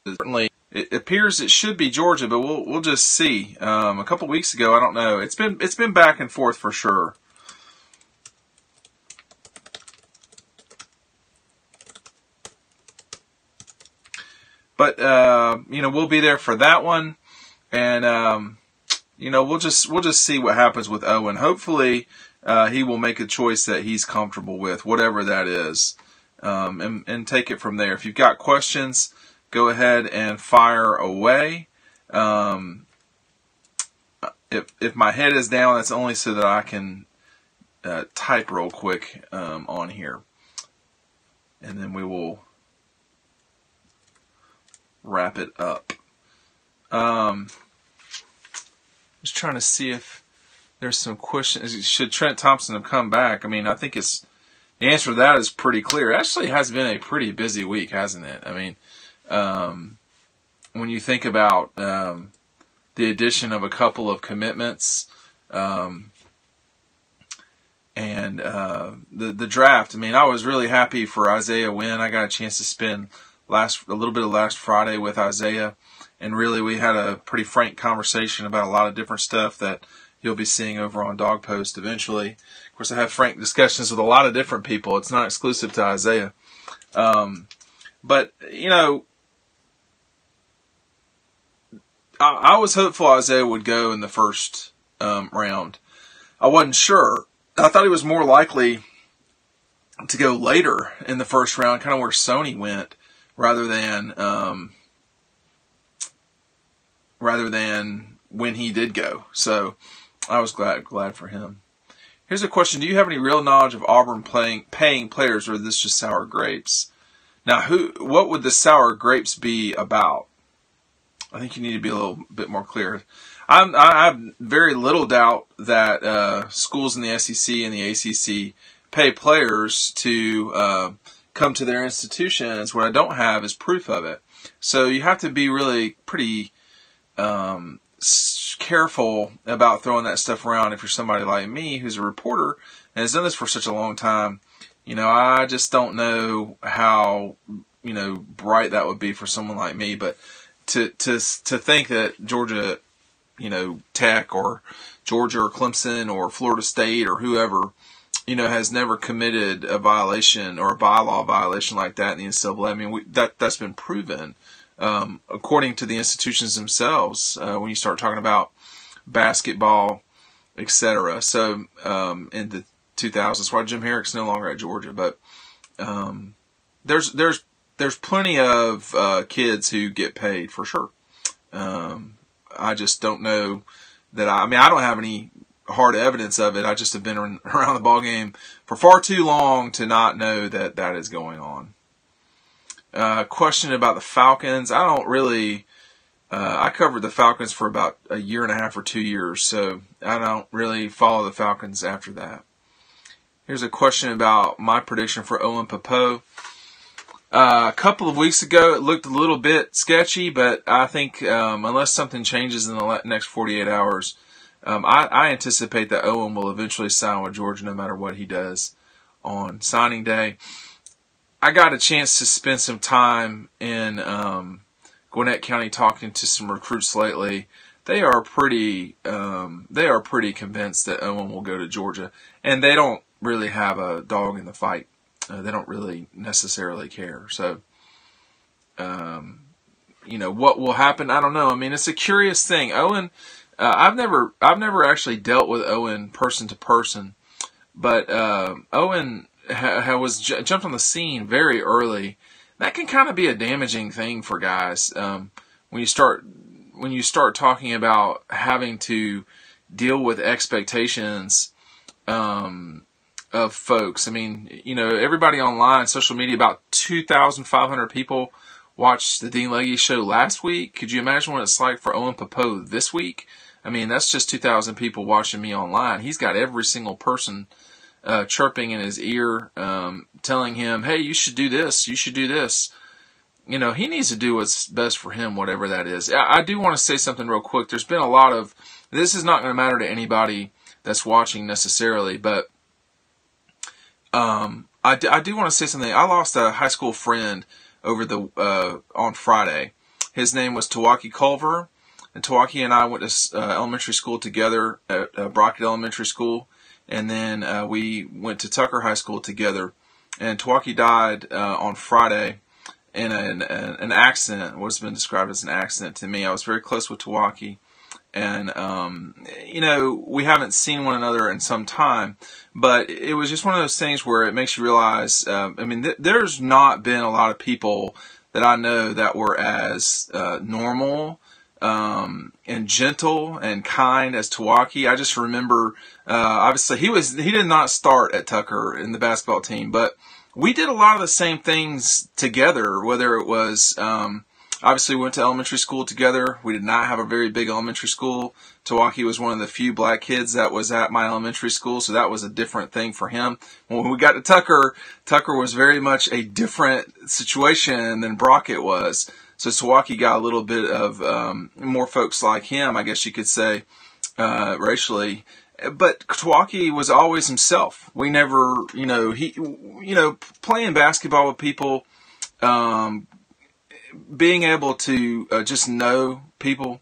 certainly it appears it should be Georgia, but we'll just see. A couple weeks ago, I don't know. It's been back and forth for sure. But we'll be there for that one, and we'll just see what happens with Owen. Hopefully, he will make a choice that he's comfortable with, whatever that is, and take it from there. If you've got questions, go ahead and fire away. If my head is down, that's only so that I can type real quick on here, and then we will wrap it up. Just trying to see if there's some questions. Should Trent Thompson have come back? I mean, I think the answer to that is pretty clear. It actually has been a pretty busy week, hasn't it? I mean, when you think about the addition of a couple of commitments, and the draft. I mean, I was really happy for Isaiah Wynn. I got a chance to spend a little bit of last Friday with Isaiah, and really we had a pretty frank conversation about a lot of different stuff that you'll be seeing over on Dog Post eventually. Of course, I have frank discussions with a lot of different people. It's not exclusive to Isaiah. But, I was hopeful Isaiah would go in the first round. I wasn't sure. I thought he was more likely to go later in the first round, kind of where Sony went, rather than when he did go. So I was glad for him. Here's a question: do you have any real knowledge of Auburn paying players, or is this just sour grapes? Now, what would the sour grapes be about? I think you need to be a little bit more clear. I have very little doubt that schools in the SEC and the ACC pay players to come to their institutions. What I don't have is proof of it. So you have to be really pretty careful about throwing that stuff around if you're somebody like me who's a reporter and has done this for such a long time. I just don't know how bright that would be for someone like me. But to think that Georgia, Tech or Georgia or Clemson or Florida State or whoever, has never committed a violation or a bylaw violation like that in the NCAA. I mean, that's been proven according to the institutions themselves when you start talking about basketball, etc. So in the 2000s, that's why Jim Herrick's no longer at Georgia. But there's plenty of kids who get paid for sure. I just don't know that I don't have any hard evidence of it. I just have been around the ball game for far too long to not know that that is going on. Question about the Falcons. I don't really. I covered the Falcons for about a year and a half or 2 years, so I don't really follow the Falcons after that. Here's a question about my prediction for Owen Pappoe. A couple of weeks ago, it looked a little bit sketchy, but I think unless something changes in the next 48 hours, I anticipate that Owen will eventually sign with Georgia no matter what he does on signing day. I got a chance to spend some time in Gwinnett County talking to some recruits lately. They are pretty convinced that Owen will go to Georgia, and they don't really have a dog in the fight. They don't really necessarily care. So, what will happen? I don't know. I mean, it's a curious thing. Owen, I've never actually dealt with Owen person to person, but Owen was jumped on the scene very early. That can kind of be a damaging thing for guys when you start talking about having to deal with expectations of folks. I mean, everybody online, social media, about 2,500 people watched the Dean Legge show last week. Could you imagine what it's like for Owen Pappoe this week? I mean, that's just 2,000 people watching me online. He's got every single person chirping in his ear, telling him, hey, you should do this, you should do this. He needs to do what's best for him, whatever that is. I do want to say something real quick. There's been a lot of, this is not going to matter to anybody that's watching necessarily, but I do want to say something. I lost a high school friend on Friday, His name was Tawaki Culver, and Tawaki and I went to elementary school together at Brockett Elementary School, and then we went to Tucker High School together. And Tawaki died on Friday in an accident, what has been described as an accident to me. I was very close with Tawaki, and we haven't seen one another in some time, but it was just one of those things where it makes you realize, there's not been a lot of people that I know that were as normal and gentle and kind as Tawaki. I just remember, obviously he did not start at Tucker in the basketball team, but we did a lot of the same things together, whether it was, obviously we went to elementary school together. We did not have a very big elementary school. Tawaki was one of the few black kids that was at my elementary school, so that was a different thing for him. When we got to Tucker, Tucker was very much a different situation than Brockett was. So Tawaki got a little bit of more folks like him, I guess you could say, racially. But Tawaki was always himself. We never, playing basketball with people, being able to just know people.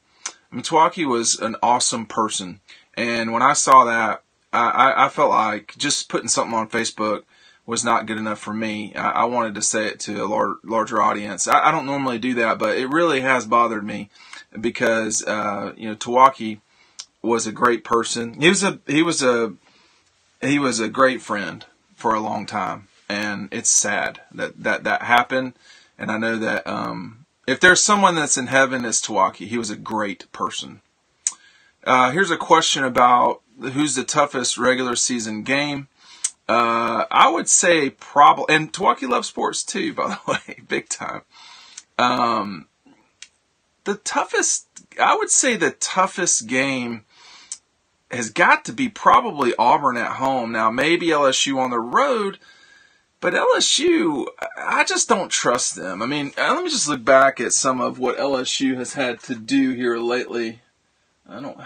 Tawaki was an awesome person. And when I saw that, I felt like just putting something on Facebook was not good enough for me. I wanted to say it to a larger audience. I don't normally do that, but it really has bothered me because, Tawaki was a great person. He was a great friend for a long time, and it's sad that happened. And I know that if there's someone that's in heaven, it's Tawaki. He was a great person. Here's a question about who's the toughest regular season game. I would say probably, and Tawaki loves sports too, by the way, big time. I would say the toughest game has got to be probably Auburn at home. Now, maybe LSU on the road, but LSU, I just don't trust them. Let me just look back at some of what LSU has had to do here lately. I don't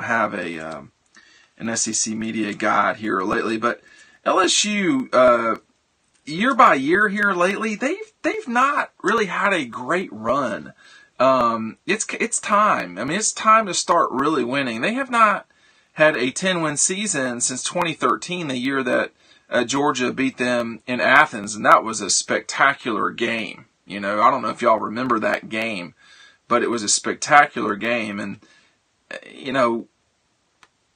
have an SEC media guide here lately, but LSU, year by year here lately, they've not really had a great run. It's time. It's time to start really winning. They have not had a 10-win season since 2013, the year that Georgia beat them in Athens, and that was a spectacular game. I don't know if y'all remember that game, but it was a spectacular game, and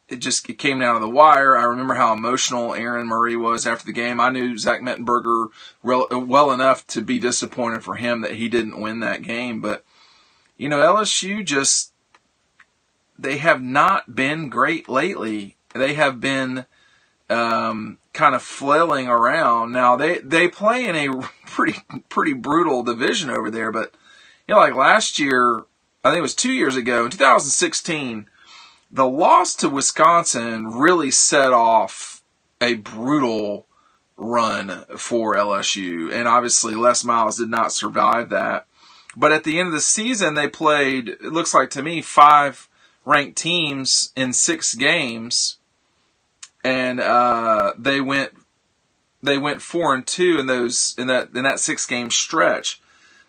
it came down to the wire. I remember how emotional Aaron Murray was after the game. I knew Zach Mettenberger well enough to be disappointed for him that he didn't win that game, but LSU they have not been great lately. They have been kind of flailing around. Now they play in a pretty brutal division over there, but like last year, I think it was 2 years ago, in 2016, the loss to Wisconsin really set off a brutal run for LSU, and obviously Les Miles did not survive that. But at the end of the season, they played, it looks like to me, 5 ranked teams in 6 games, and they went 4-2 in that 6-game stretch.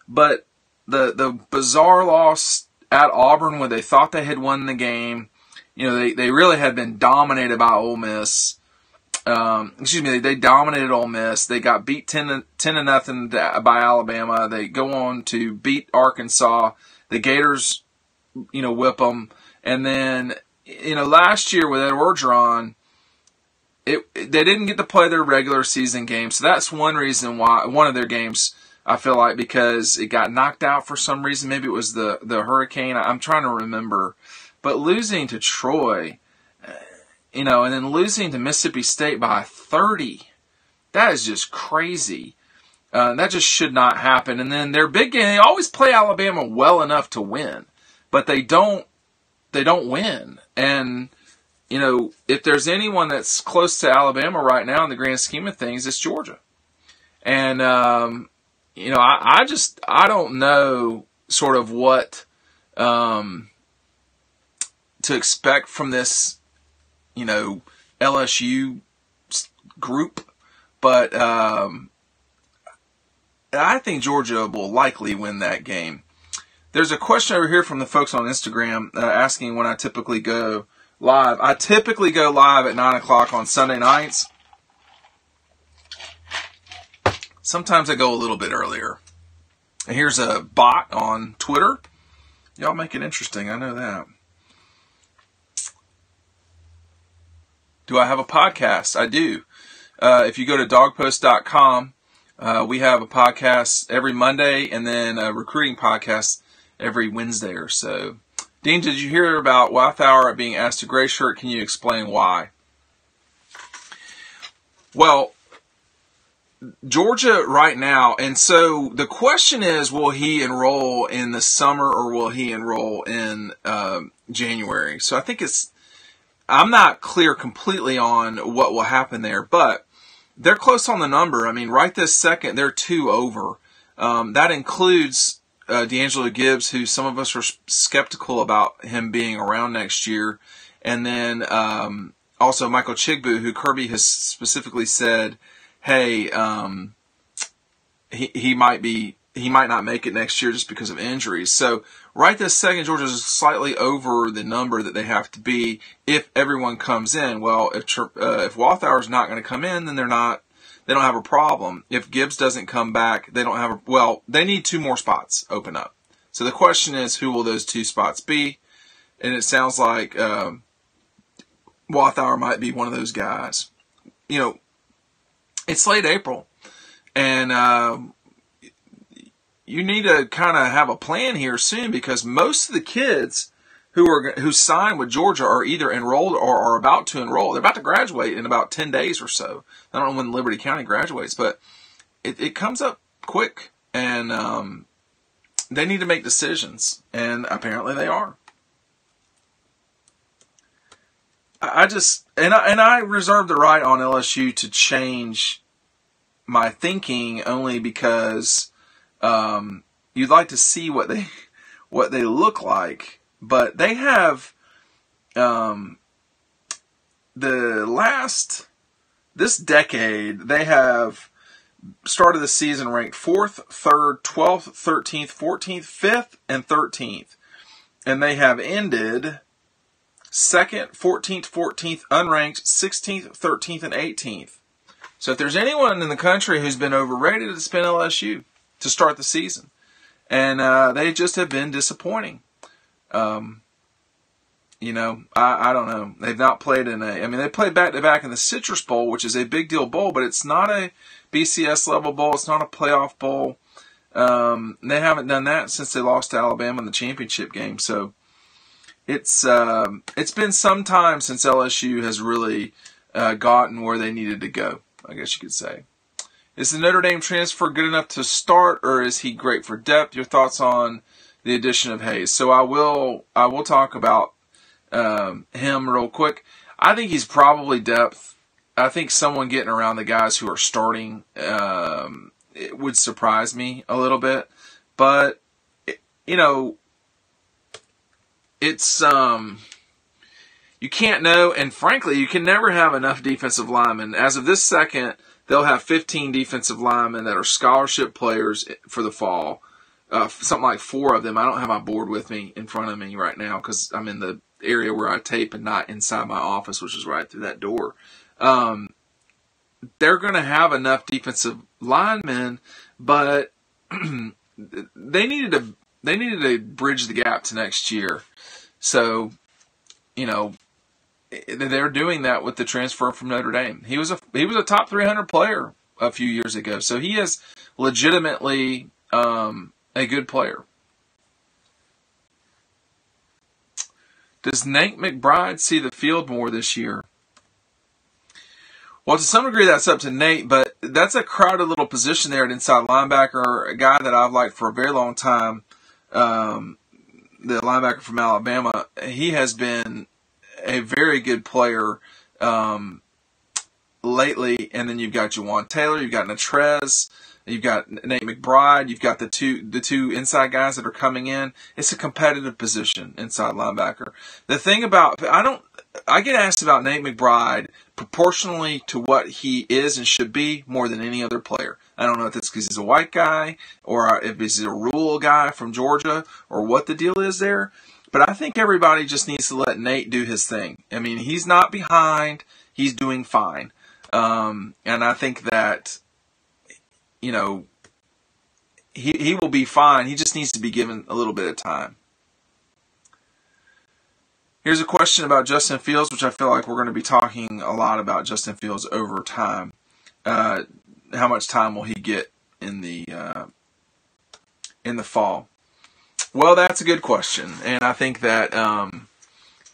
But the bizarre loss at Auburn, when they thought they had won the game, they really had been dominated by Ole Miss. They dominated Ole Miss. They got beat 10-0 by Alabama. They go on to beat Arkansas. The Gators, whip them. And then, last year with Ed Orgeron, they didn't get to play their regular season game. So that's one reason why, one of their games, I feel like, because it got knocked out for some reason. Maybe it was the hurricane. I'm trying to remember. But losing to Troy, and then losing to Mississippi State by 30, that is just crazy. That just should not happen. And then their big game, they always play Alabama well enough to win, but they don't win. And, if there's anyone that's close to Alabama right now in the grand scheme of things, it's Georgia. And, I don't know sort of what to expect from this, LSU group, but I think Georgia will likely win that game. There's a question over here from the folks on Instagram asking when I typically go live. I typically go live at 9 o'clock on Sunday nights. Sometimes I go a little bit earlier. And here's a bot on Twitter. Y'all make it interesting, I know that. Do I have a podcast? I do. If you go to dogpost.com, we have a podcast every Monday and then a recruiting podcast every Wednesday or so. Dean, did you hear about Walthour being asked to gray shirt? Can you explain why? Well, Georgia right now, and so the question is, will he enroll in the summer or will he enroll in January? So I think I'm not clear completely on what will happen there, but they're close on the number. I mean, right this second, they're 2 over. That includes D'Angelo Gibbs, who some of us are skeptical about him being around next year. And then also Michael Chigbu, who Kirby has specifically said, hey, he might not make it next year just because of injuries. So right this second, Georgia's slightly over the number that they have to be if everyone comes in. Well, if Walthour's not going to come in, then they don't have a problem. If Gibbs doesn't come back, they don't have they need 2 more spots open up. So the question is, who will those 2 spots be? And it sounds like Walthour might be one of those guys. You know, it's late April, and you need to kind of have a plan here soon, because most of the kids who signed with Georgia are either enrolled or are about to enroll. They're about to graduate in about 10 days or so. I don't know when Liberty County graduates, but it comes up quick, and they need to make decisions, and apparently they are. I reserve the right on LSU to change my thinking only because you'd like to see what they look like. But they have this decade, they have started the season ranked 4th, 3rd, 12th, 13th, 14th, 5th, and 13th. And they have ended 2nd, 14th, 14th, unranked, 16th, 13th, and 18th. So if there's anyone in the country who's been overrated, it's been LSU to start the season. And they just have been disappointing. You know, I don't know. They've not played they played back-to-back in the Citrus Bowl, which is a big deal bowl, but it's not a BCS level bowl. It's not a playoff bowl. They haven't done that since they lost to Alabama in the championship game. So it's been some time since LSU has really gotten where they needed to go, I guess you could say. Is the Notre Dame transfer good enough to start, or is he great for depth? Your thoughts on the addition of Hayes? So I will talk about him real quick. I think he's probably depth. I think someone getting around the guys who are starting it would surprise me a little bit, but it's you can't know, and frankly, you can never have enough defensive linemen. As of this second, they'll have 15 defensive linemen that are scholarship players for the fall. Something like 4 of them. I don't have my board with me in front of me right now because I'm in the area where I tape and not inside my office, which is right through that door. They're going to have enough defensive linemen, but they needed to bridge the gap to next year. So, they're doing that with the transfer from Notre Dame. He was a top 300 player a few years ago, so he is legitimately a good player. Does Nate McBride see the field more this year? Well, to some degree, that's up to Nate, but that's a crowded little position there at inside linebacker, a guy that I've liked for a very long time, the linebacker from Alabama. He has been a very good player lately, and then you've got Jawan Taylor, you've got Natrez, you've got Nate McBride, you've got the two inside guys that are coming in. It's a competitive position, inside linebacker. The thing about, I get asked about Nate McBride proportionally to what he is and should be more than any other player. I don't know if it's because he's a white guy or if he's a rural guy from Georgia or what the deal is there. But I think everybody just needs to let Nate do his thing. I mean, he's not behind. He's doing fine. And I think that, you know, he will be fine. He just needs to be given a little bit of time. Here's a question about Justin Fields, which I feel like we're going to be talking a lot about Justin Fields over time. How much time will he get in the fall? Well, that's a good question, and I think that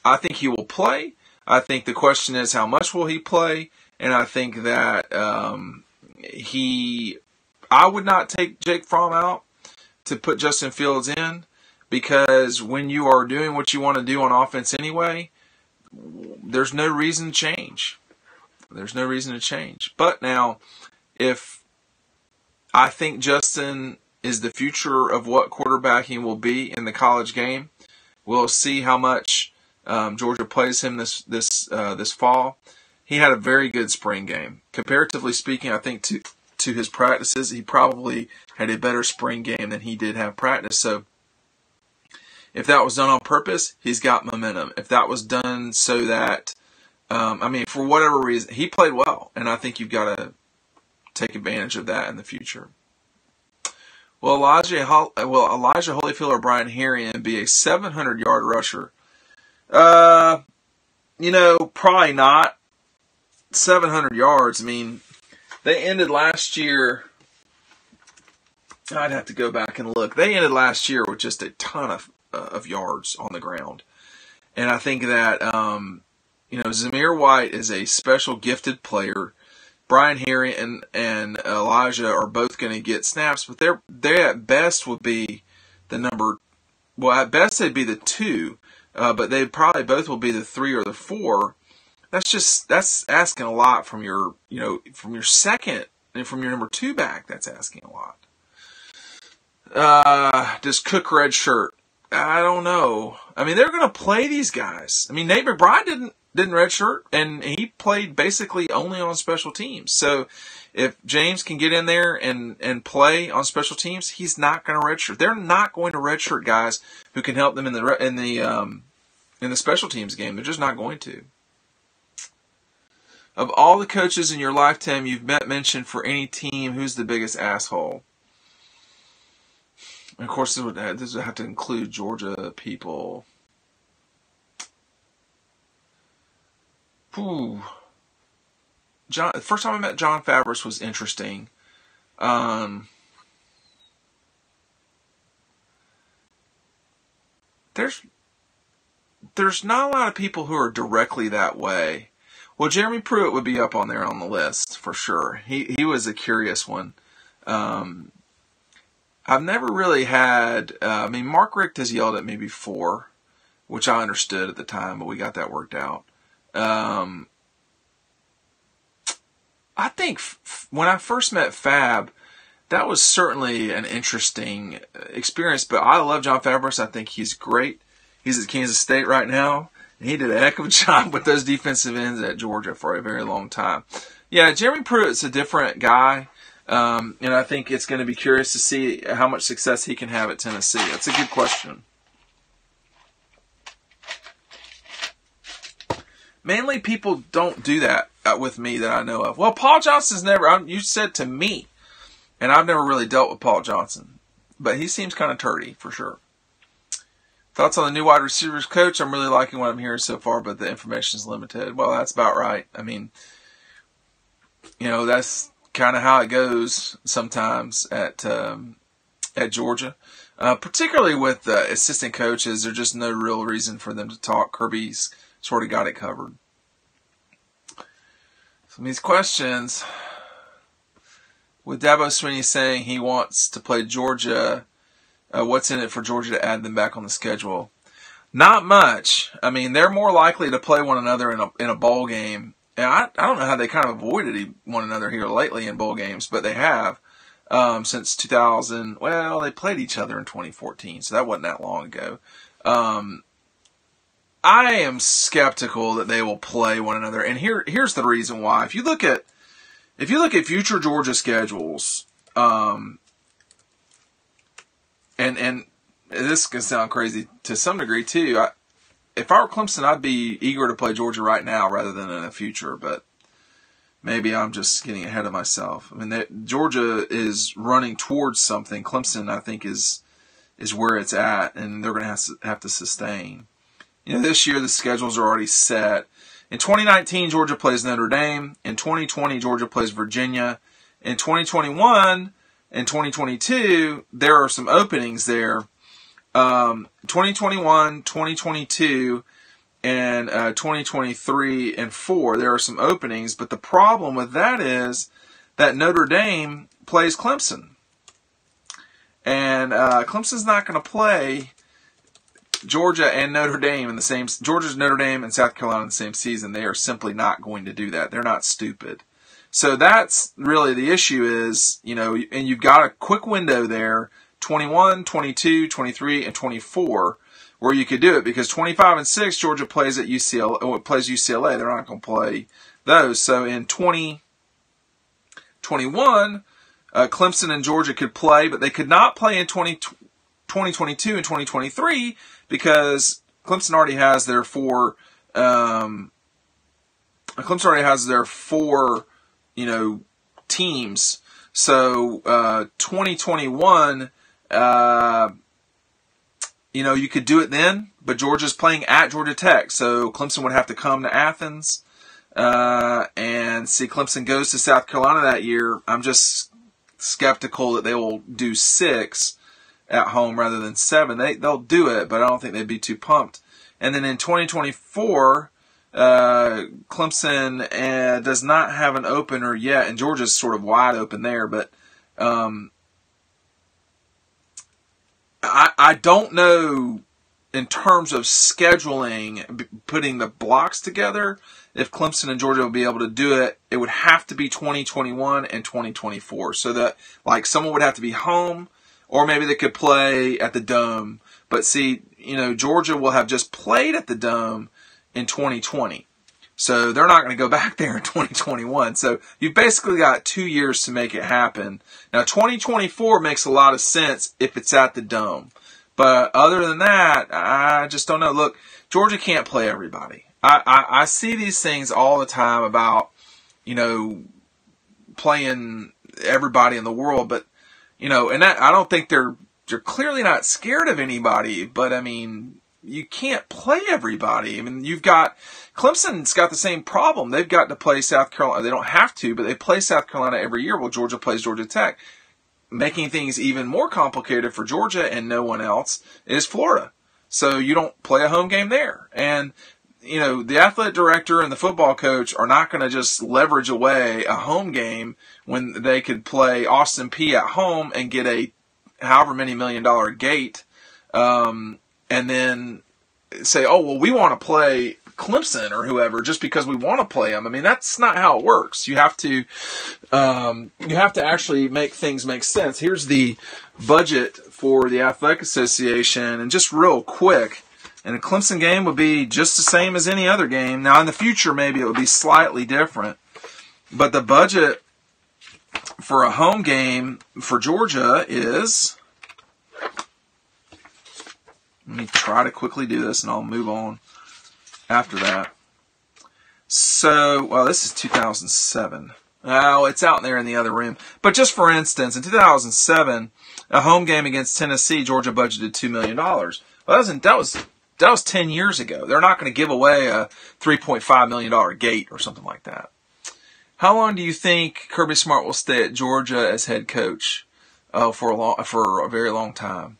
I think he will play. I think the question is how much will he play, and I think that I would not take Jake Fromm out to put Justin Fields in, because when you are doing what you want to do on offense anyway, there's no reason to change. There's no reason to change. But now, if I think Justin is the future of what quarterbacking will be in the college game, we'll see how much Georgia plays him this fall. He had a very good spring game. Comparatively speaking, I think to his practices, he probably had a better spring game than he did have practice. So if that was done on purpose, he's got momentum. If that was done so that, for whatever reason, he played well, and I think you've got to take advantage of that in the future. Will Elijah Holyfield or Brian Herrien be a 700-yard rusher? Probably not. 700 yards. I mean, they ended last year. I'd have to go back and look. They ended last year with just a ton of yards on the ground, and I think that Zamir White is a special gifted player. Brian Herrien and Elijah are both going to get snaps, but they at best would be the number. Well, at best they'd be the 2, but they probably both will be the 3 or the 4. That's asking a lot from your second and from your number 2 back. That's asking a lot. Does Cook red shirt? I don't know. I mean, they're going to play these guys. I mean, Nate McBride didn't redshirt, and he played basically only on special teams. So if James can get in there and play on special teams, he's not going to redshirt. They're not going to redshirt guys who can help them in the special teams game. They're just not going to. Of all the coaches in your lifetime you've mentioned for any team, who's the biggest asshole? And of course, this would have to include Georgia people. The first time I met John Favreau was interesting. There's not a lot of people who are directly that way. Well, Jeremy Pruitt would be up on there on the list for sure. He was a curious one. I've never really had. Mark Richt has yelled at me before, which I understood at the time, but we got that worked out. I think when I first met Fab, that was certainly an interesting experience. But I love John Favreau. I think he's great. He's at Kansas State right now, and he did a heck of a job with those defensive ends at Georgia for a very long time. Yeah, Jeremy Pruitt's a different guy, and I think it's going to be curious to see how much success he can have at Tennessee. That's a good question. Mainly people don't do that with me that I know of. Well, Paul Johnson's never, you said to me, and I've never really dealt with Paul Johnson, but he seems kind of turdy for sure. Thoughts on the new wide receivers coach? I'm really liking what I'm hearing so far, but the information is limited. Well, that's about right. I mean, that's kind of how it goes sometimes at Georgia. Particularly with assistant coaches, there's just no real reason for them to talk. Kirby's sort of got it covered. Some of these questions, with Dabo Swinney saying he wants to play Georgia, what's in it for Georgia to add them back on the schedule? Not much. I mean, they're more likely to play one another in a bowl game. And I don't know how they kind of avoided one another here lately in bowl games, but they have since 2000. Well, they played each other in 2014, so that wasn't that long ago. I am skeptical that they will play one another, and here's the reason why. If you look at future Georgia schedules, And this can sound crazy to some degree too. If I were Clemson, I'd be eager to play Georgia right now rather than in the future. But maybe I'm just getting ahead of myself. I mean, Georgia is running towards something. Clemson, I think, is where it's at, and they're going to have to sustain. You know, this year the schedules are already set. In 2019, Georgia plays Notre Dame. In 2020, Georgia plays Virginia. In 2021 and 2022, there are some openings there. 2021, 2022, and 2023 and 4, there are some openings. But the problem with that is that Notre Dame plays Clemson. And Clemson's not going to play Georgia and Notre Dame in the same. Georgia's Notre Dame and South Carolina in the same season. They are simply not going to do that. They're not stupid. So that's really the issue is, you know, and you've got a quick window there, 21, 22, 23, and 24, where you could do it because 25 and 6, Georgia plays at UCLA. They're not going to play those. So in 2021, Clemson and Georgia could play, but they could not play in 2022 and 2023 because Clemson already has their four. Clemson already has their four, you know, teams. So 2021, you know, you could do it then, but Georgia's playing at Georgia Tech, so Clemson would have to come to Athens. And see, Clemson goes to South Carolina that year. I'm just skeptical that they will do 6 at home rather than 7. They'll do it, but I don't think they'd be too pumped. And then in 2024, Clemson does not have an opener yet, and Georgia's sort of wide open there. But I don't know in terms of scheduling, putting the blocks together, if Clemson and Georgia will be able to do it. It would have to be 2021 and 2024. So that, like, someone would have to be home, or maybe they could play at the Dome. But see, you know, Georgia will have just played at the Dome in 2020. So they're not going to go back there in 2021. So you've basically got 2 years to make it happen. Now, 2024 makes a lot of sense if it's at the Dome. But other than that, I just don't know. Look, Georgia can't play everybody. I see these things all the time about, you know, playing everybody in the world. But, you know, and that, I don't think they're clearly not scared of anybody. But, I mean, you can't play everybody. I mean, you've got Clemson's got the same problem. They've got to play South Carolina. They don't have to, but they play South Carolina every year. Well, Georgia plays Georgia Tech. Making things even more complicated for Georgia and no one else is Florida. So you don't play a home game there. And, you know, the athletic director and the football coach are not going to just leverage away a home game when they could play Austin Peay at home and get a however many $1 million gate, and then say, oh, well, we want to play Clemson or whoever just because we want to play them. I mean, that's not how it works. You have to actually make things make sense. Here's the budget for the Athletic Association, and just real quick, and a Clemson game would be just the same as any other game. Now, in the future, maybe it would be slightly different, but the budget for a home game for Georgia is, let me try to quickly do this and I'll move on after that. So, well, this is 2007. Oh, it's out there in the other room. But just for instance, in 2007, a home game against Tennessee, Georgia budgeted $2 million. Well, that was 10 years ago. They're not going to give away a $3.5 million gate or something like that. How long do you think Kirby Smart will stay at Georgia as head coach? Oh, for a very long time.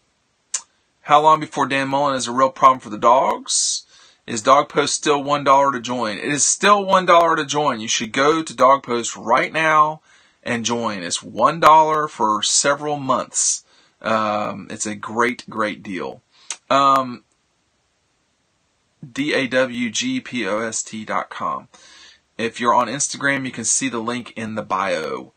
How long before Dan Mullen is a real problem for the Dogs? Is Dog Post still $1 to join? It is still $1 to join. You should go to Dog Post right now and join. It's $1 for several months. It's a great, great deal. DAWGPOST.com. If you're on Instagram, you can see the link in the bio.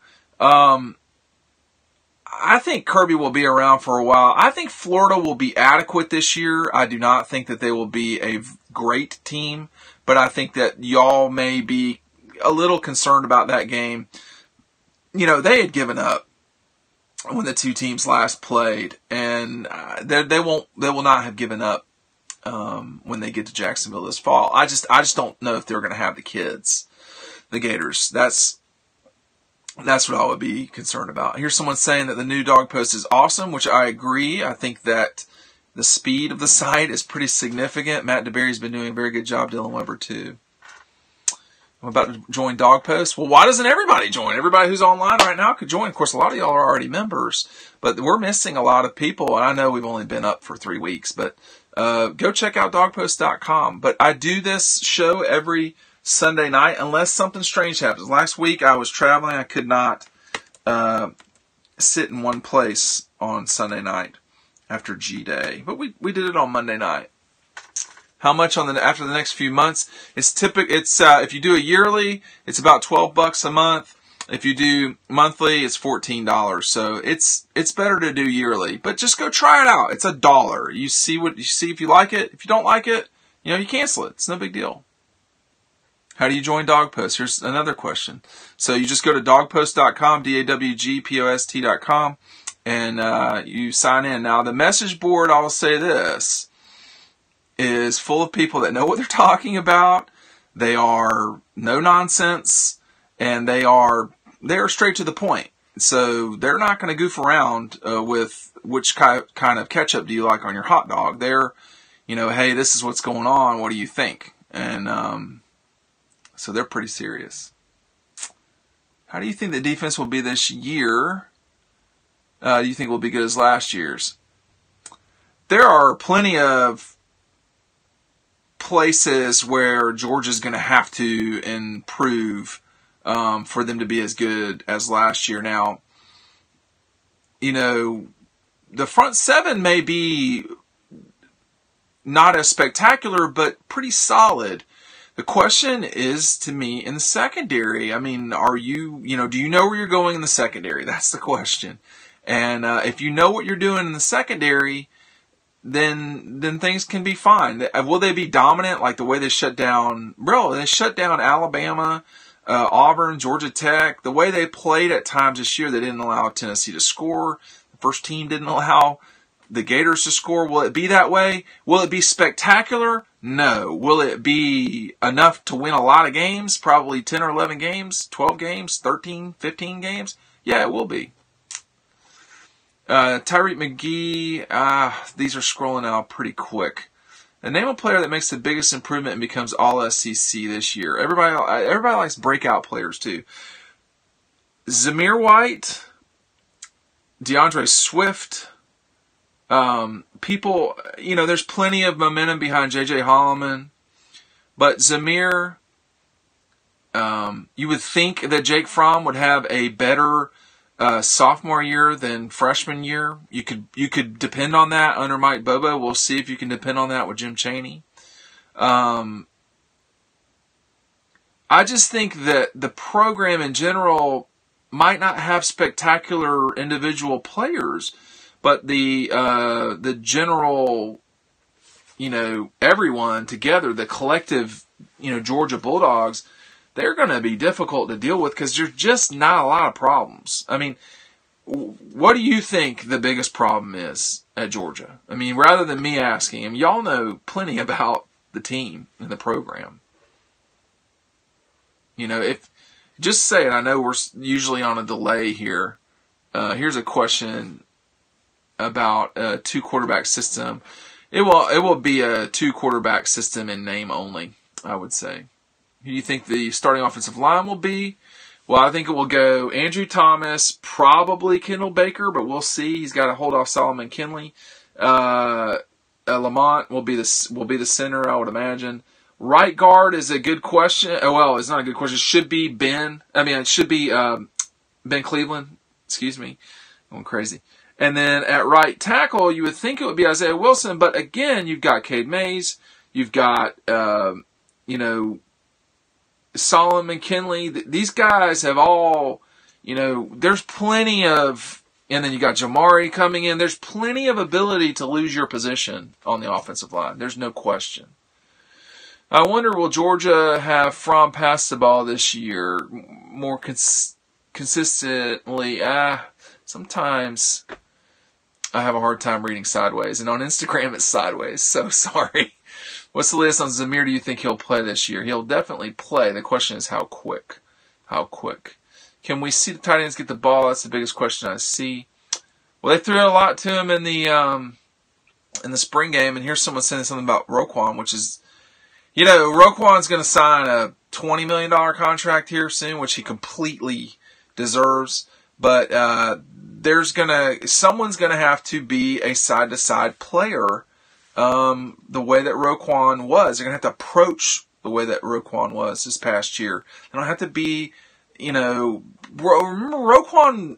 I think Kirby will be around for a while. I think Florida will be adequate this year. I do not think that they will be a great team, but I think that y'all may be a little concerned about that game. You know, they had given up when the two teams last played, and they will not have given up when they get to Jacksonville this fall. I just don't know if they're going to have the kids, the Gators. That's what I would be concerned about. Here's someone saying that the new dog post is awesome, which I agree. I think that the speed of the site is pretty significant. Matt DeBerry's been doing a very good job. Dylan Weber too. I'm about to join Dog Post. Well, why doesn't everybody join? Everybody who's online right now could join. Of course, a lot of y'all are already members, but we're missing a lot of people. And I know we've only been up for 3 weeks, but go check out dogpost.com. But I do this show every Sunday night unless something strange happens. Last week I was traveling. I could not sit in one place on Sunday night after G-Day, but we did it on Monday night. How much after the next few months? It's if you do a yearly, it's about $12 a month. If you do monthly, it's $14. So it's better to do yearly, but just go try it out. It's $1. You see if you like it. If you don't like it, you cancel it. It's no big deal. How do you join Dog Post? Here's another question. So you just go to dogpost.com, dawgpost.com, and you sign in. Now the message board, I will say this, is full of people that know what they're talking about. They are no nonsense, and they are straight to the point. So they're not going to goof around with which kind of ketchup do you like on your hot dog. They're, hey, this is what's going on. What do you think? And so they're pretty serious. How do you think the defense will be this year? Do you think it will be good as last year's? There are plenty of places where Georgia's going to have to improve for them to be as good as last year. Now, the front seven may be not as spectacular, but pretty solid. The question is, to me, in the secondary. I mean, do you know where you're going in the secondary? That's the question. And if you know what you're doing in the secondary, then things can be fine. Will they be dominant like the way they shut down? Bro, they shut down Alabama, Auburn, Georgia Tech. The way they played at times this year, they didn't allow Tennessee to score. The first team didn't allow the Gators to score. Will it be that way? Will it be spectacular? No. Will it be enough to win a lot of games? Probably 10 or 11 games, 12 games, 13, 15 games? Yeah, it will be. Tyreek McGee, these are scrolling out pretty quick. And name a player that makes the biggest improvement and becomes all SEC this year. Everybody likes breakout players too. Zamir White, DeAndre Swift. People, there's plenty of momentum behind J.J. Holloman. But Zamir, you would think that Jake Fromm would have a better sophomore year than freshman year. You could depend on that under Mike Bobo. We'll see if you can depend on that with Jim Chaney. I just think that the program in general might not have spectacular individual players, but the general, everyone together, the collective, Georgia Bulldogs, they're going to be difficult to deal with because there's just not a lot of problems. I mean, what do you think the biggest problem is at Georgia? I mean, rather than me asking him, y'all know plenty about the team and the program. If just say it. I know we're usually on a delay here. Here's a question about a 2-quarterback system. It will be a 2-quarterback system in name only, I would say. Who do you think the starting offensive line will be? Well, I think it will go Andrew Thomas, probably Kendall Baker, but we'll see. He's got to hold off Solomon Kinley. Lamont will be the center, I would imagine. Right guard is a good question. Oh, well, it's not a good question. It should be Ben Cleveland. Excuse me. I'm going crazy. And then at right tackle, you would think it would be Isaiah Wilson, but again, you've got Cade Mays. You've got, Solomon Kinley. These guys have all, there's plenty of, and then you got Jamari coming in. There's plenty of ability to lose your position on the offensive line. There's no question. I wonder, will Georgia have Fromm pass the ball this year more consistently? Sometimes I have a hard time reading sideways, and on Instagram it's sideways, so sorry. What's the latest on Zamir? Do you think he'll play this year? He'll definitely play. The question is how quick. How quick. Can we see the tight ends get the ball? That's the biggest question I see. Well, they threw a lot to him in the spring game, and here's someone saying something about Roquan, which is, Roquan's going to sign a $20 million contract here soon, which he completely deserves. But someone's going to have to be a side-to-side player the way that Roquan was. They're going to have to approach the way that Roquan was this past year. They don't have to be, remember Roquan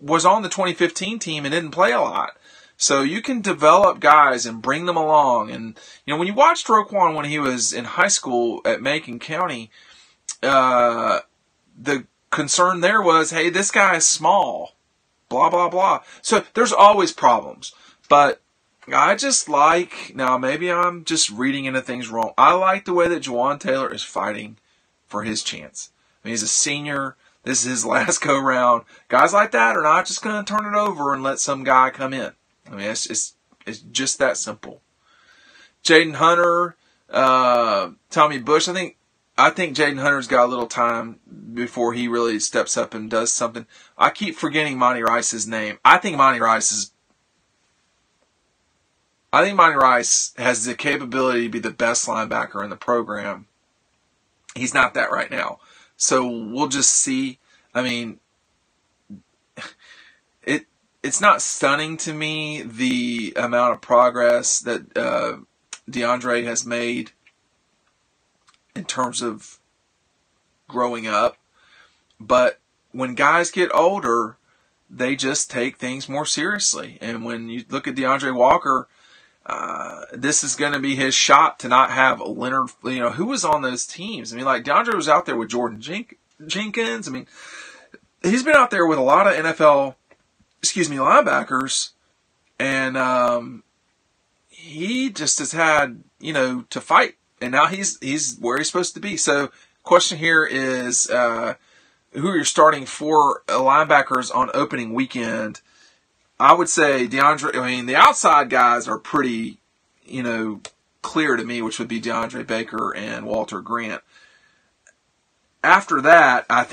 was on the 2015 team and didn't play a lot. So you can develop guys and bring them along. And, when you watched Roquan when he was in high school at Macon County, the concern there was, hey, this guy is small, blah, blah, blah. So there's always problems. But I just now maybe I'm just reading into things wrong. I like the way that Juwan Taylor is fighting for his chance. I mean, he's a senior. This is his last go-round. Guys like that are not just going to turn it over and let some guy come in. I mean, it's just that simple. Jaden Hunter, Tommy Bush. I think Jaden Hunter's got a little time before he really steps up and does something. I keep forgetting Monty Rice's name. I think Monty Rice has the capability to be the best linebacker in the program. He's not that right now. So we'll just see. I mean, it's not stunning to me the amount of progress that DeAndre has made in terms of growing up. But when guys get older, they just take things more seriously. And when you look at DeAndre Walker, this is going to be his shot to not have Leonard, who was on those teams. I mean, like DeAndre was out there with Jordan Jenkins. I mean, he's been out there with a lot of NFL, linebackers, and he just has had, to fight. And now he's where he's supposed to be. So, question here is, who are your starting four linebackers on opening weekend? I would say DeAndre. I mean, the outside guys are pretty, clear to me, which would be DeAndre Baker and Walter Grant. After that, I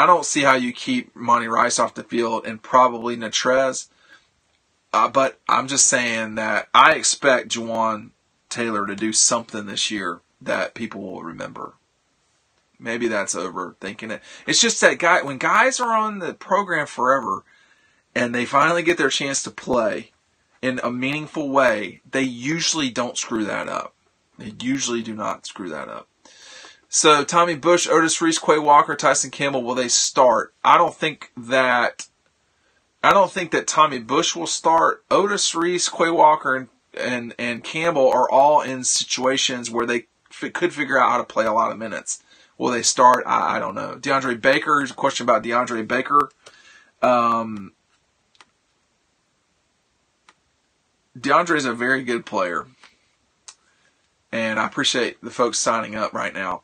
don't see how you keep Monty Rice off the field and probably Natrez. But I'm just saying that I expect Juwan Taylor to do something this year that people will remember. Maybe that's overthinking it. It's just that when guys are on the program forever and they finally get their chance to play in a meaningful way, they usually don't screw that up. They usually do not screw that up. So, Tommy Bush, Otis Reese, Quay Walker, Tyson Campbell, will they start? I don't think that Tommy Bush will start. Otis Reese, Quay Walker, and Campbell are all in situations where they could figure out how to play a lot of minutes. Will they start? I don't know. DeAndre Baker, there's a question about DeAndre Baker. DeAndre is a very good player, and I appreciate the folks signing up right now.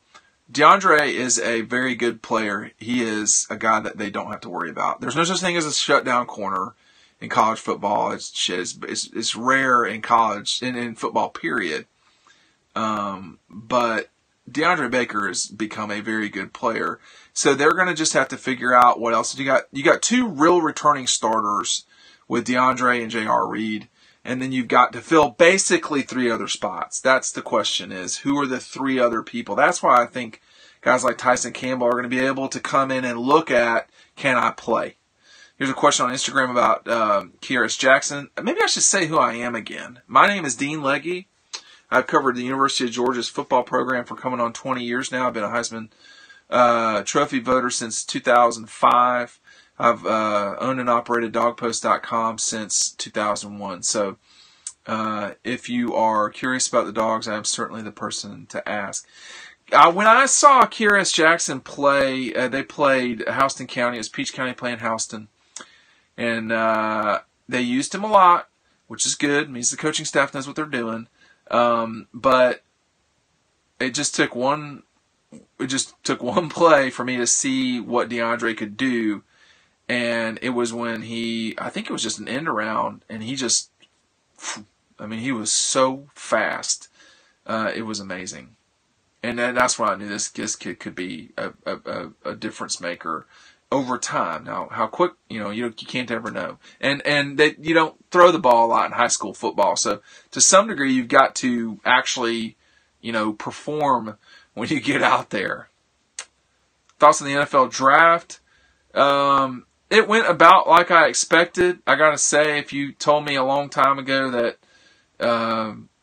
DeAndre is a very good player. He is a guy that they don't have to worry about. There's no such thing as a shutdown corner in college football. It's rare in college and in football, period. But DeAndre Baker has become a very good player. So they're going to just have to figure out what else. You got two real returning starters with DeAndre and J.R. Reed. And then you've got to fill basically three other spots. That's the question is, who are the three other people? That's why I think guys like Tyson Campbell are going to be able to come in and look at, can I play? Here's a question on Instagram about Kearis Jackson. Maybe I should say who I am again. My name is Dean Legge. I've covered the University of Georgia's football program for coming on 20 years now. I've been a Heisman Trophy voter since 2005. I've owned and operated dogpost.com since 2001. So if you are curious about the dogs, I am certainly the person to ask. When I saw Kearis Jackson play, they played Houston County. It was Peach County playing Houston. And they used him a lot, which is good. It means the coaching staff knows what they're doing. But it just took one play for me to see what DeAndre could do. And it was when I think it was just an end around, and he just, I mean, he was so fast. It was amazing. And that's why I knew this kid could be a difference maker over time. Now, how quick, you can't ever know. And that you don't throw the ball a lot in high school football. So to some degree, you've got to actually, perform when you get out there. Thoughts on the NFL draft? It went about like I expected. I got to say, if you told me a long time ago that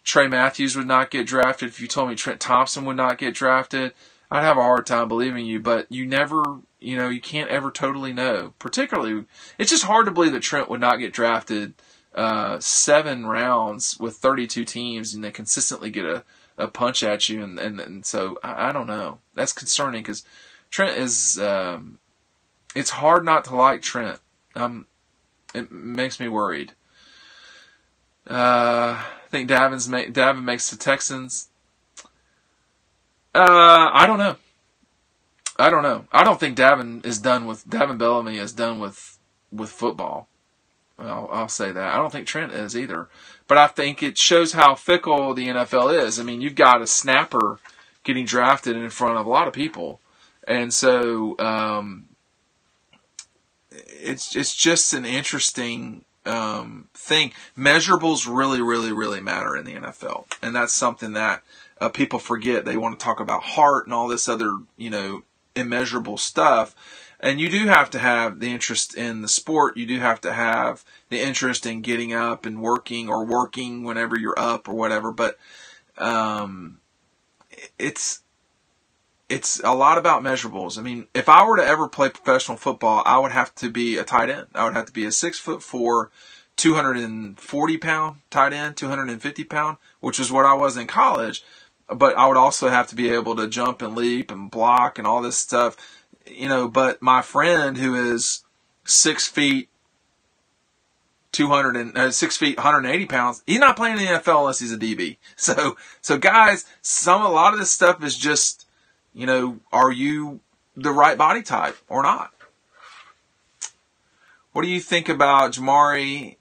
Trey Matthews would not get drafted, if you told me Trent Thompson would not get drafted, I'd have a hard time believing you. But you never, you can't ever totally know. Particularly, it's just hard to believe that Trent would not get drafted 7 rounds with 32 teams, and they consistently get a punch at you. And so, I don't know. That's concerning because Trent is... it's hard not to like Trent. It makes me worried. I think Davin makes the Texans. I don't know. I don't think Davin Bellamy is done with football. I'll say that. I don't think Trent is either. But I think it shows how fickle the NFL is. I mean, you've got a snapper getting drafted in front of a lot of people. And so, it's just an interesting thing. Measurables really, really, really matter in the NFL, and that's something that people forget. They want to talk about heart and all this other, immeasurable stuff. And you do have to have the interest in the sport. You do have to have the interest in getting up and working whenever you're up or whatever. But it's a lot about measurables. I mean, if I were to ever play professional football, I would have to be a tight end. I would have to be a 6'4", 240-pound tight end, 250-pound, which is what I was in college. But I would also have to be able to jump and leap and block and all this stuff. But my friend who is 6 feet, 180 pounds, he's not playing in the NFL unless he's a DB. So guys, a lot of this stuff is just, are you the right body type or not? What do you think about Jamari,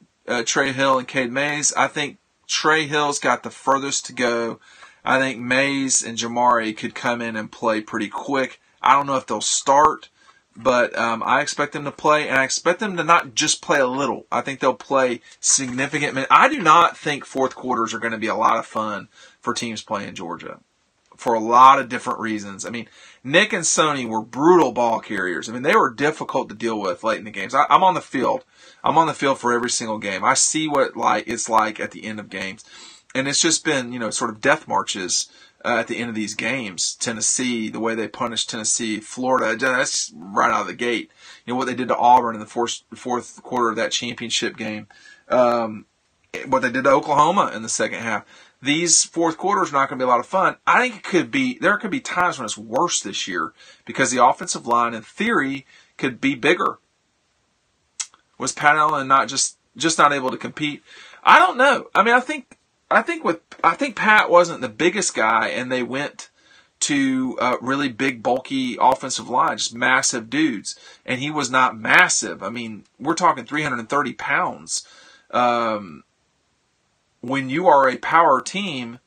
Trey Hill, and Cade Mays? I think Trey Hill's got the furthest to go. I think Mays and Jamari could come in and play pretty quick. I don't know if they'll start, but I expect them to play, and I expect them to not just play a little. I think they'll play significant minutes. I do not think fourth quarters are going to be a lot of fun for teams playing Georgia, for a lot of different reasons. I mean, Nick and Sony were brutal ball carriers. I mean, they were difficult to deal with late in the games. I'm on the field. I'm on the field for every single game. I see what it's like at the end of games. And it's just been, sort of death marches at the end of these games. Tennessee, the way they punished Tennessee, Florida, that's right out of the gate. What they did to Auburn in the fourth quarter of that championship game. What they did to Oklahoma in the second half. These fourth quarters are not going to be a lot of fun. I think there could be times when it's worse this year because the offensive line, in theory, could be bigger. Was Pat Allen not just not able to compete? I don't know. I mean, I think Pat wasn't the biggest guy, and they went to really big, bulky offensive line, just massive dudes, and he was not massive. I mean, we're talking 330 pounds. When you are a power team,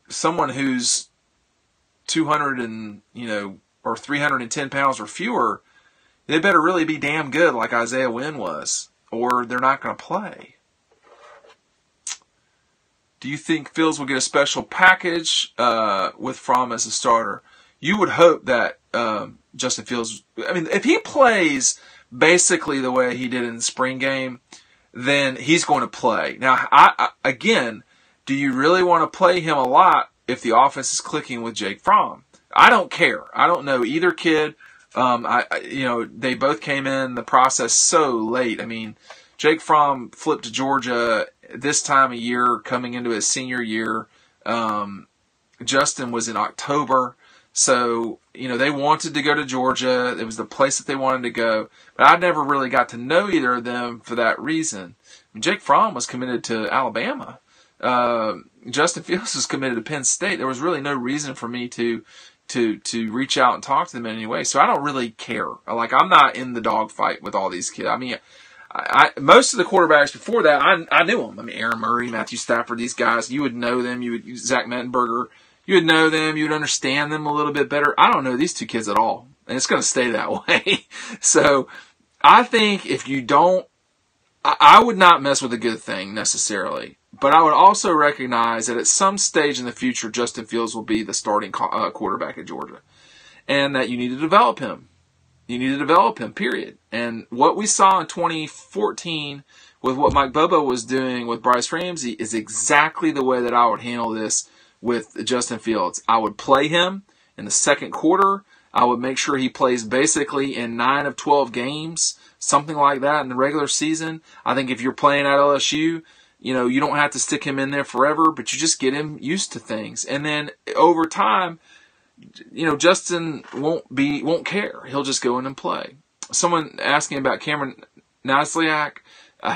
someone who's 200 and, or 310 pounds or fewer, they better really be damn good like Isaiah Wynn was, or they're not going to play. Do you think Fields will get a special package with Fromm as a starter? You would hope that Justin Fields, if he plays basically the way he did in the spring game, then he's going to play. Now, again, do you really want to play him a lot if the offense is clicking with Jake Fromm? I don't care. I don't know either kid. They both came in the process so late. I mean, Jake Fromm flipped to Georgia this time of year, coming into his senior year. Justin was in October. So, they wanted to go to Georgia. It was the place that they wanted to go. But I never really got to know either of them for that reason. Jake Fromm was committed to Alabama. Justin Fields was committed to Penn State. There was really no reason for me to to reach out and talk to them in any way. So I don't really care. Like, I'm not in the dogfight with all these kids. I mean, most of the quarterbacks before that, I knew them. I mean, Aaron Murray, Matthew Stafford, these guys, you would know them. Zach Mettenberger, you would know them. You would understand them a little bit better. I don't know these two kids at all, and it's going to stay that way. So I think if you don't, I would not mess with a good thing necessarily. But I would also recognize that at some stage in the future, Justin Fields will be the starting quarterback at Georgia. And that you need to develop him. You need to develop him, period. And what we saw in 2014 with what Mike Bobo was doing with Bryce Ramsey is exactly the way that I would handle this with Justin Fields. I would play him in the second quarter. I would make sure he plays basically in 9 of 12 games, something like that in the regular season. I think if you're playing at LSU, you don't have to stick him in there forever, but you just get him used to things. And then over time, Justin won't care. He'll just go in and play. Someone asking about Cameron Nasliak,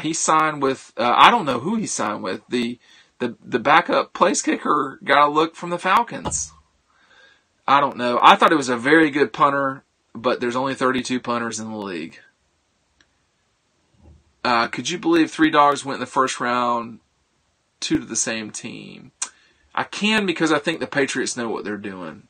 he signed with, I don't know who he signed with. The backup place kicker got a look from the Falcons. I don't know. I thought it was a very good punter, but there's only 32 punters in the league. Could you believe 3 dogs went in the first round, 2 to the same team? I can, because I think the Patriots know what they're doing.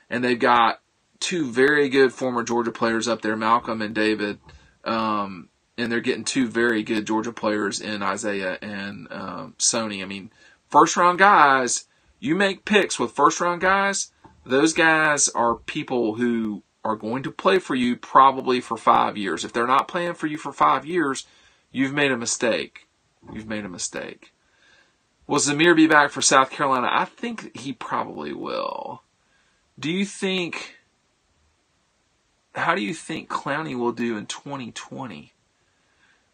And they've got 2 very good former Georgia players up there, Malcolm and David. And they're getting 2 very good Georgia players in Isaiah and Sony. I mean, first-round guys, you make picks with first-round guys, those guys are people who are going to play for you probably for 5 years. If they're not playing for you for 5 years, you've made a mistake. You've made a mistake. Will Zamir be back for South Carolina? I think he probably will. How do you think Clowney will do in 2020?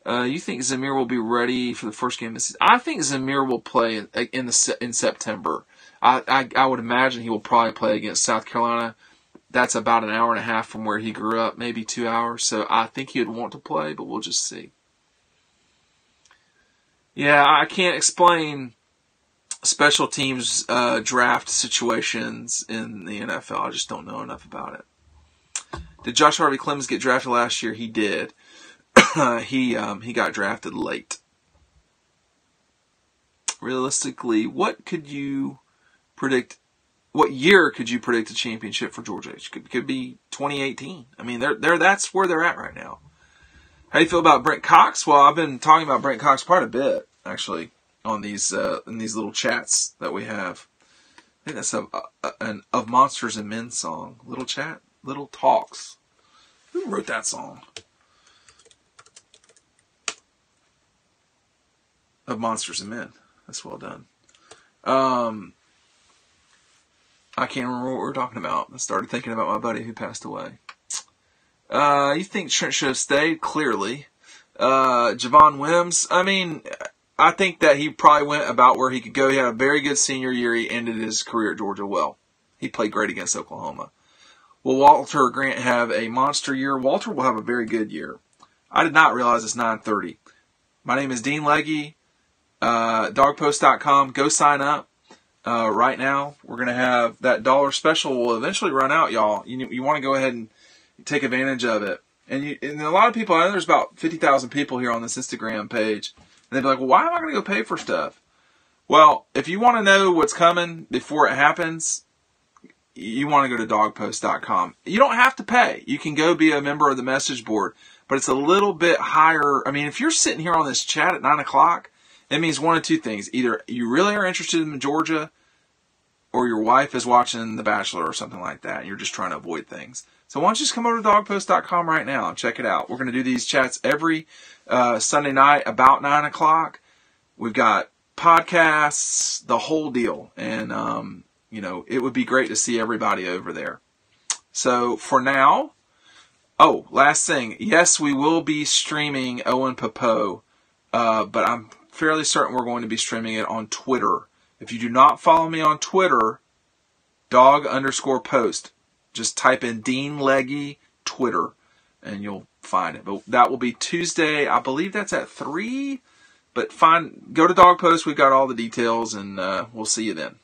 You think Zamir will be ready for the first game of the season? I think Zamir will play in September. I would imagine he will probably play against South Carolina. That's about an hour and a half from where he grew up, maybe 2 hours. So I think he would want to play, but we'll just see. Yeah, I can't explain special teams draft situations in the NFL. I just don't know enough about it. Did Josh Harvey Clemens get drafted last year? He did. He got drafted late. Realistically, what year could you predict a championship for Georgia? It could be 2018. I mean, that's where they're at right now. How do you feel about Brent Cox? Well, I've been talking about Brent Cox quite a bit, actually, on these in these little chats that we have. I think that's an Of Monsters and Men song. Little chat, little talks. Who wrote that song? Of Monsters and Men. That's well done. I can't remember what we were talking about. I started thinking about my buddy who passed away. You think Trent should have stayed? Clearly. Javon Wims, I mean, I think that he probably went about where he could go. He had a very good senior year. He ended his career at Georgia well. He played great against Oklahoma. Will Walter Grant have a monster year? Walter will have a very good year. I did not realize it's 9:30. My name is Dean Legge. Dogpost.com. Go sign up. Right now, we're going to have that $1 special will eventually run out, y'all. You want to go ahead and take advantage of it. And a lot of people, I know there's about 50,000 people here on this Instagram page. And they'd be like, well, why am I going to go pay for stuff? Well, if you want to know what's coming before it happens, you want to go to dogpost.com. You don't have to pay. You can go be a member of the message board. But it's a little bit higher. I mean, if you're sitting here on this chat at 9 o'clock, it means one of two things. Either you really are interested in Georgia, or your wife is watching The Bachelor or something like that, and you're just trying to avoid things. So why don't you just come over to dogpost.com right now and check it out. We're going to do these chats every Sunday night about 9 o'clock. We've got podcasts, the whole deal. And, it would be great to see everybody over there. So for now, last thing. Yes, we will be streaming Owen Pappoe, but I'm fairly certain we're going to be streaming it on Twitter. If you do not follow me on Twitter, dog_post. Just type in Dean Legge Twitter, and you'll find it. But that will be Tuesday. I believe that's at 3. But go to Dog Post. We've got all the details, and we'll see you then.